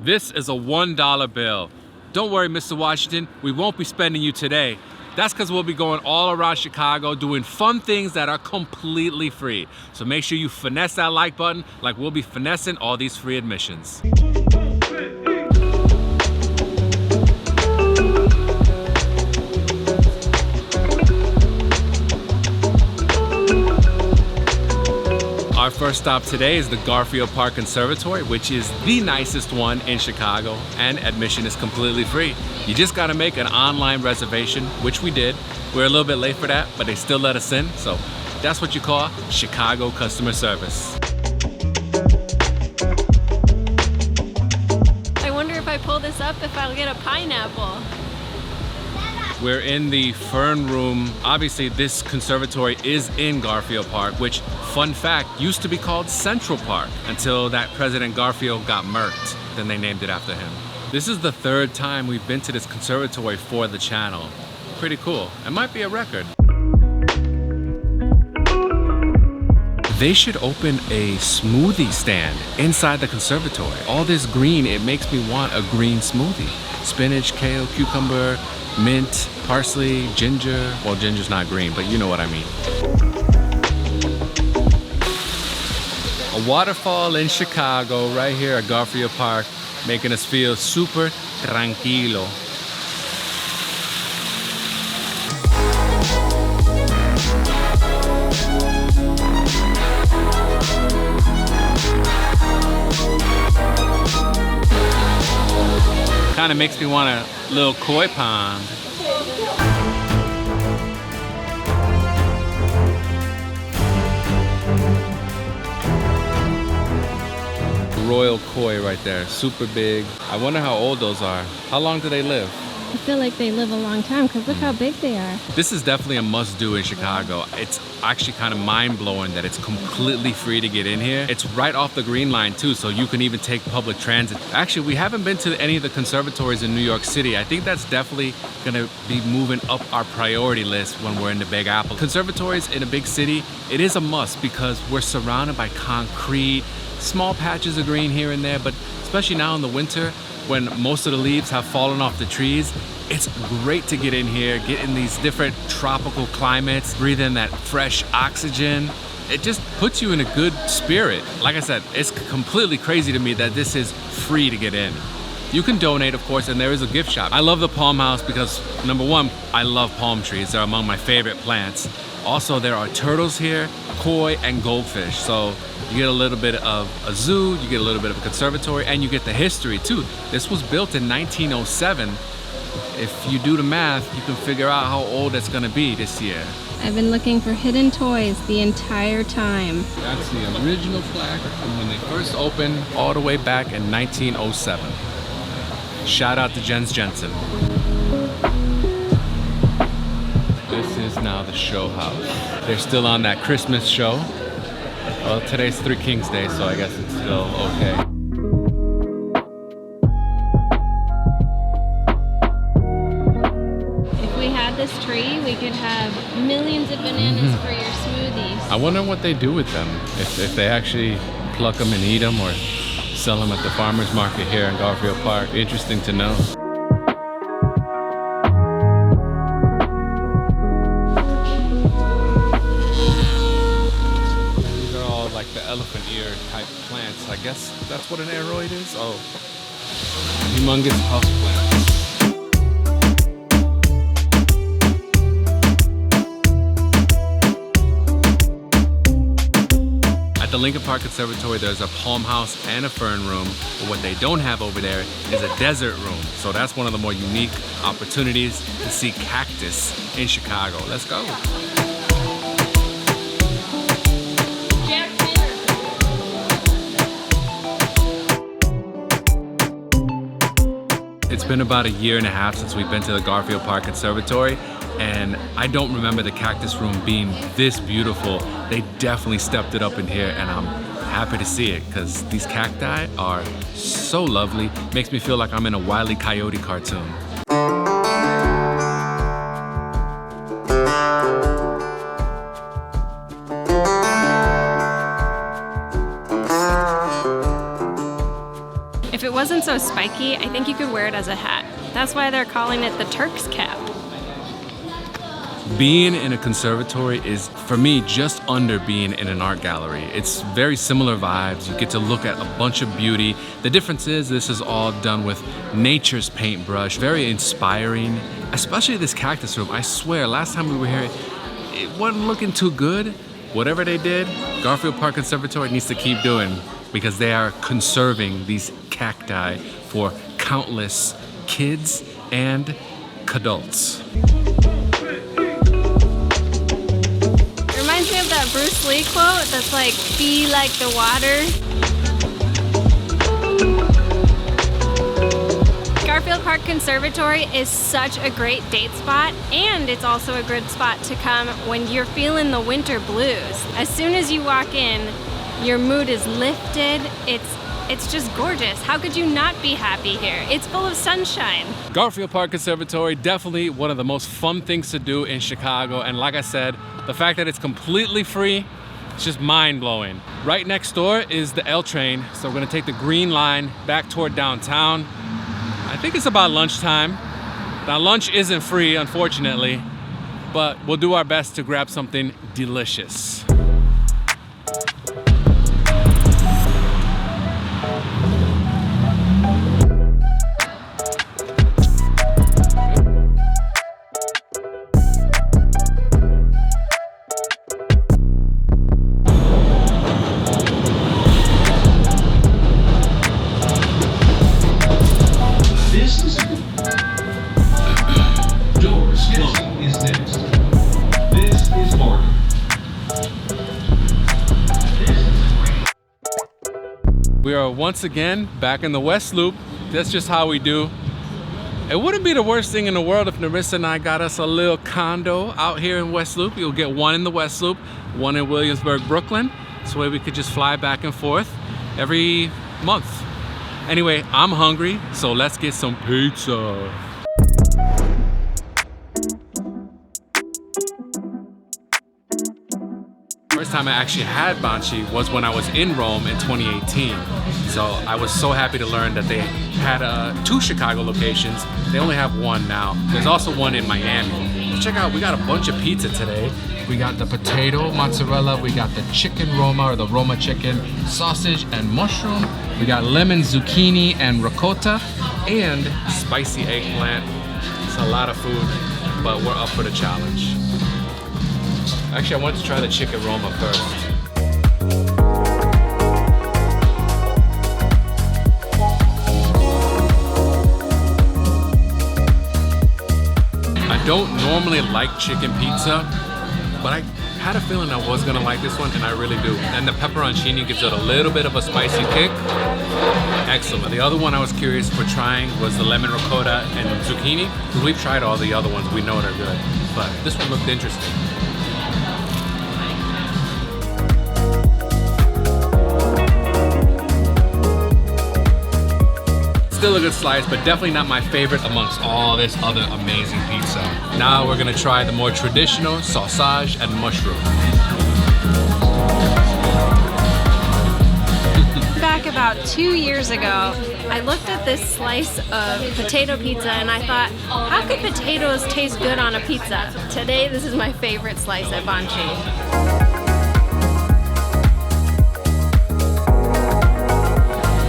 This is a $1 bill. Don't worry, Mr. Washington, we won't be spending you today. That's because we'll be going all around Chicago doing fun things that are completely free. So make sure you finesse that like button like we'll be finessing all these free admissions. Our first stop today is the Garfield Park Conservatory, which is the nicest one in Chicago, and admission is completely free. You just gotta make an online reservation, which we did. We're a little bit late for that, but they still let us in, so that's what you call Chicago customer service. I wonder if I pull this up if I'll get a pineapple. We're in the Fern Room. Obviously, this conservatory is in Garfield Park, which, fun fact, used to be called Central Park until that President Garfield got murked. Then they named it after him. This is the third time we've been to this conservatory for the channel. Pretty cool. It might be a record. They should open a smoothie stand inside the conservatory. All this green, it makes me want a green smoothie. Spinach, kale, cucumber, mint, parsley, ginger. Well, ginger's not green, but you know what I mean. A waterfall in Chicago, right here at Garfield Park, making us feel super tranquilo. Kind of makes me want a little koi pond. Royal koi right there, super big. I wonder how old those are. How long do they live? I feel like they live a long time because look how big they are. This is definitely a must-do in Chicago. It's actually kind of mind-blowing that it's completely free to get in here. It's right off the Green Line too, so you can even take public transit. Actually, we haven't been to any of the conservatories in New York City. I think that's definitely gonna be moving up our priority list when we're in the Big Apple. Conservatories in a big city, it is a must because we're surrounded by concrete, small patches of green here and there, but especially now in the winter, when most of the leaves have fallen off the trees, it's great to get in here, get in these different tropical climates, breathe in that fresh oxygen. It just puts you in a good spirit. Like I said, it's completely crazy to me that this is free to get in. You can donate, of course, and there is a gift shop. I love the palm house because, number one, I love palm trees. They're among my favorite plants. Also, there are turtles here, koi, and goldfish. So you get a little bit of a zoo, you get a little bit of a conservatory, and you get the history too. This was built in 1907. If you do the math, you can figure out how old it's gonna be this year. I've been looking for hidden toys the entire time. That's the original plaque from when they first opened all the way back in 1907. Shout out to Jens Jensen. This is now the show house. They're still on that Christmas show. Well, today's Three Kings Day, so I guess it's still okay. If we had this tree, we could have millions of bananas for your smoothies. I wonder what they do with them. If they actually pluck them and eat them or sell them at the farmer's market here in Garfield Park. Interesting to know. Elephant ear type plants. I guess that's what an aeroid is. Oh, humongous house plants. At the Lincoln Park Conservatory, there's a palm house and a fern room, but what they don't have over there is a desert room. So that's one of the more unique opportunities to see cactus in Chicago. Let's go. It's been about 1.5 years since we've been to the Garfield Park Conservatory, and I don't remember the cactus room being this beautiful. They definitely stepped it up in here, and I'm happy to see it because these cacti are so lovely. Makes me feel like I'm in a Wile E. Coyote cartoon. wasn't so spiky, I think you could wear it as a hat. That's why they're calling it the Turk's cap. Being in a conservatory is, for me, just under being in an art gallery. It's very similar vibes. You get to look at a bunch of beauty. The difference is this is all done with nature's paintbrush. Very inspiring, especially this cactus room. I swear, last time we were here, it wasn't looking too good. Whatever they did, Garfield Park Conservatory needs to keep doing because they are conserving these cacti for countless kids and adults. Reminds me of that Bruce Lee quote that's like, be like the water. Garfield Park Conservatory is such a great date spot, and it's also a good spot to come when you're feeling the winter blues. As soon as you walk in, your mood is lifted. It's just gorgeous. How could you not be happy here? It's full of sunshine. Garfield Park Conservatory, definitely one of the most fun things to do in Chicago. And like I said, the fact that it's completely free, it's just mind-blowing. Right next door is the L train. So we're gonna take the green line back toward downtown. I think it's about lunchtime. Now lunch isn't free, unfortunately, but we'll do our best to grab something delicious. We are once again back in the West Loop. That's just how we do. It wouldn't be the worst thing in the world if Narissa and I got us a little condo out here in West Loop. You'll get one in the West Loop, one in Williamsburg, Brooklyn. This way we could just fly back and forth every month. Anyway, I'm hungry, so let's get some pizza. First time I actually had Banchi was when I was in Rome in 2018. So I was so happy to learn that they had 2 Chicago locations. They only have 1 now. There's also one in Miami. Check out, we got a bunch of pizza today. We got the potato mozzarella, we got the chicken Roma or the Roma chicken, sausage and mushroom. We got lemon zucchini and ricotta and spicy eggplant. It's a lot of food, but we're up for the challenge. Actually, I want to try the chicken Roma first. I don't normally like chicken pizza, but I had a feeling I was gonna like this one, and I really do. And the pepperoncini gives it a little bit of a spicy kick. Excellent. The other one I was curious for trying was the lemon ricotta and zucchini, because we've tried all the other ones, we know they're good. But this one looked interesting. Still a good slice, but definitely not my favorite amongst all this other amazing pizza. Now we're gonna try the more traditional sausage and mushroom. Back about 2 years ago, I looked at this slice of potato pizza and I thought, how could potatoes taste good on a pizza? Today, this is my favorite slice at Banchi.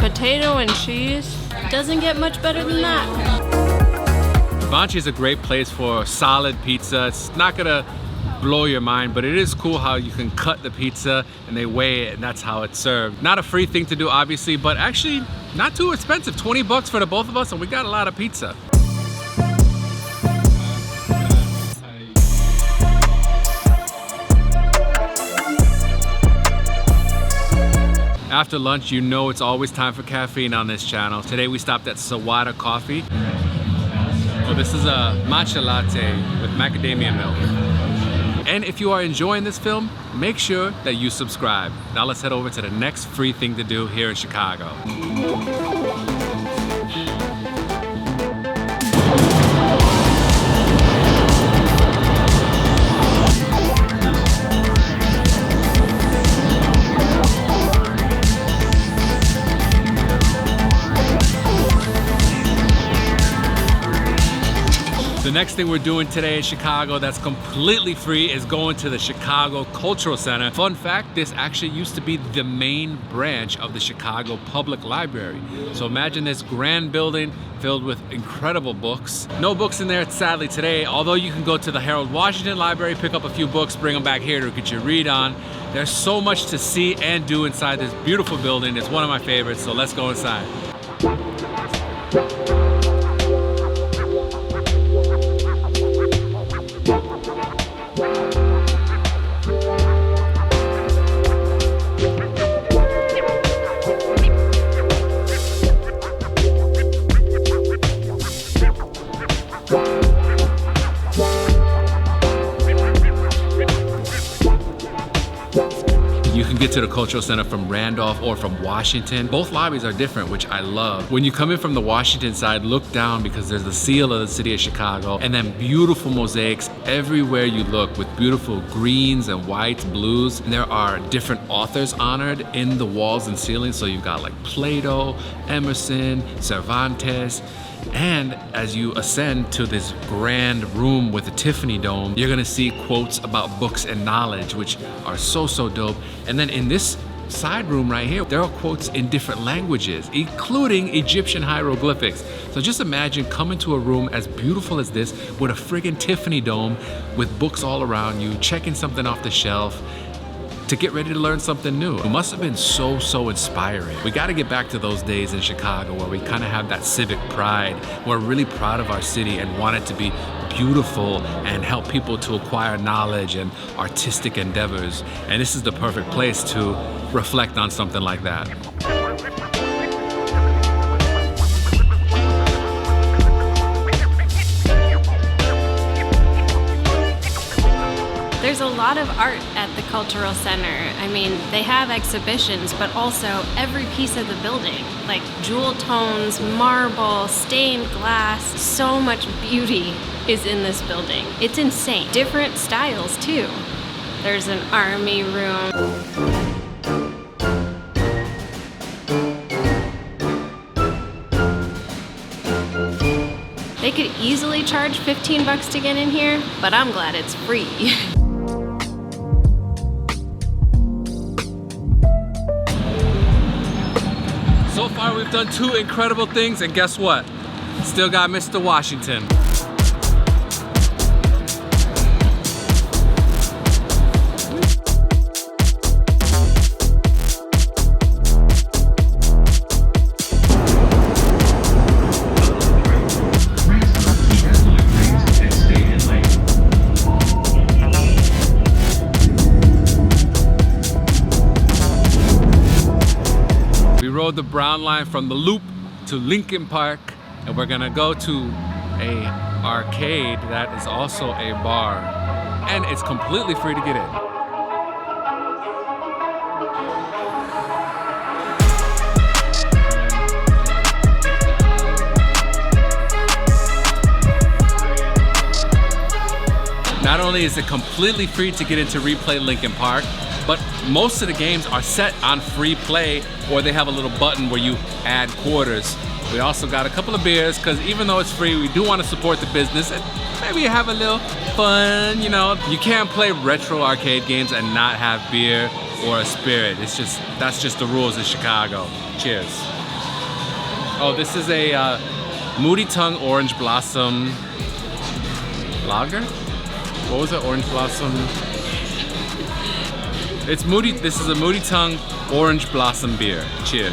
Potato and cheese doesn't get much better than that. Banchi is a great place for solid pizza. It's not gonna blow your mind, but it is cool how you can cut the pizza and they weigh it and that's how it's served. Not a free thing to do, obviously, but actually not too expensive. 20 bucks for the both of us and we got a lot of pizza. After lunch, you know it's always time for caffeine on this channel. Today we stopped at Sawada Coffee. So this is a matcha latte with macadamia milk. And if you are enjoying this film, make sure that you subscribe. Now let's head over to the next free thing to do here in Chicago. The next thing we're doing today in Chicago that's completely free is going to the Chicago Cultural Center. Fun fact, this actually used to be the main branch of the Chicago Public Library. So imagine this grand building filled with incredible books. No books in there sadly today, although you can go to the Harold Washington Library, pick up a few books, bring them back here to get your read on. There's so much to see and do inside this beautiful building. It's one of my favorites, so let's go inside. You can get to the Cultural Center from Randolph or from Washington. Both lobbies are different, which I love. When you come in from the Washington side, look down because there's the seal of the city of Chicago and then beautiful mosaics everywhere you look with beautiful greens and whites, blues. And there are different authors honored in the walls and ceilings. So you've got like Plato, Emerson, Cervantes. And as you ascend to this grand room with a Tiffany dome, you're gonna see quotes about books and knowledge, which are so dope. And then in this side room right here, there are quotes in different languages, including Egyptian hieroglyphics. So just imagine coming to a room as beautiful as this with a friggin' Tiffany dome with books all around you, checking something off the shelf, to get ready to learn something new. It must have been so inspiring. We got to get back to those days in Chicago where we kind of have that civic pride. We're really proud of our city and want it to be beautiful and help people to acquire knowledge and artistic endeavors. And this is the perfect place to reflect on something like that. There's a lot of art at the Cultural Center. I mean, they have exhibitions, but also every piece of the building, like jewel tones, marble, stained glass. So much beauty is in this building. It's insane. Different styles too. There's an army room. They could easily charge $15 to get in here, but I'm glad it's free. So far we've done 2 incredible things, and guess what? Still got Mr. Washington. Rode the Brown line from the Loop to Lincoln Park, and we're gonna go to a arcade that is also a bar, and it's completely free to get in. Not only is it completely free to get into Replay Lincoln Park, but most of the games are set on free play, or they have a little button where you add quarters. We also got a couple of beers, because even though it's free, we do want to support the business and maybe have a little fun, you know. You can't play retro arcade games and not have beer or a spirit. That's just the rules in Chicago. Cheers. Oh, this is a Moody Tongue Orange Blossom Lager? What was it? Orange Blossom? It's Moody. This is a Moody Tongue Orange Blossom beer. Cheers.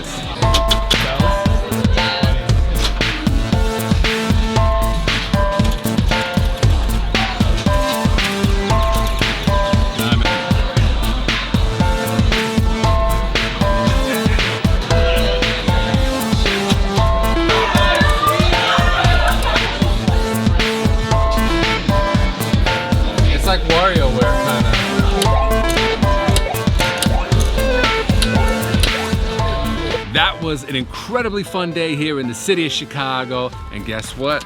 It's like WarioWare kind of. That was an incredibly fun day here in the city of Chicago. And guess what?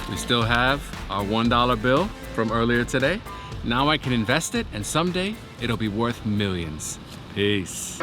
We still have our $1 bill from earlier today. Now I can invest it, and someday it'll be worth millions. Peace.